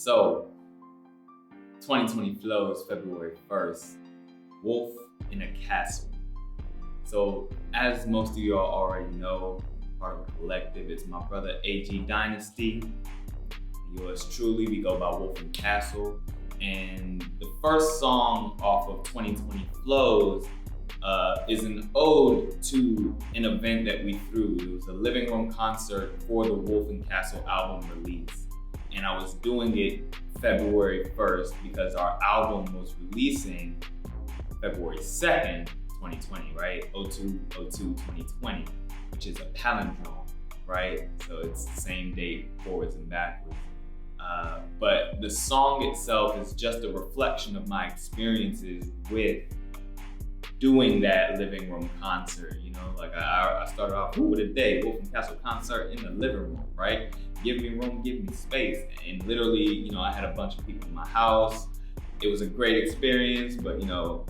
So, 2020 flows February 1st, Wolfe in a Castle. So, as most of y'all already know, part of the collective, it's my brother AG Dynasty. Yours truly, we go by Wolfe and Castle. And the first song off of 2020 Flows is an ode to an event that we threw. It was a living room concert for the Wolfe and Castle album release. And I was doing it February 1st because our album was releasing February 2nd, 2020, right? 02/02/2020, which is a palindrome, right? So it's the same date forwards and backwards. But the song itself is just a reflection of my experiences with doing that living room concert. You know, like I started off with a day, Wolfe and Castle concert in the living room, right? Give me room, give me space. And literally, you know, I had a bunch of people in my house. It was a great experience, but you know,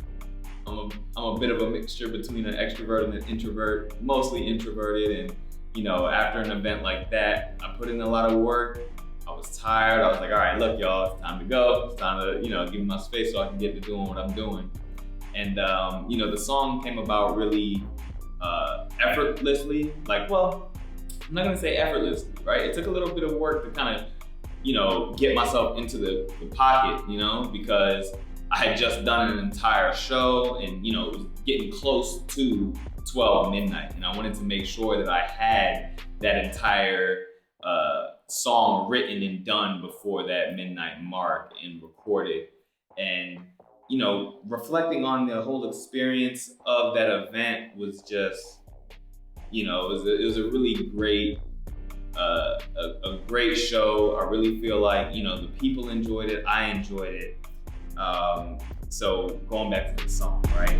I'm a bit of a mixture between an extrovert and an introvert, mostly introverted. And you know, after an event like that, I put in a lot of work. I was tired. I was like, all right, look, y'all, it's time to go. It's time to, you know, give me my space so I can get to doing what I'm doing. And, you know, the song came about really effortlessly. Like, well, I'm not gonna say effortlessly, right? It took a little bit of work to kind of, you know, get myself into the pocket, you know, because I had just done an entire show and, you know, it was getting close to 12 midnight. And I wanted to make sure that I had that entire song written and done before that midnight mark and recorded. And, you know, reflecting on the whole experience of that event was just, you know, it was a really great, a great show. I really feel like, you know, the people enjoyed it, I enjoyed it. So going back to the song, right?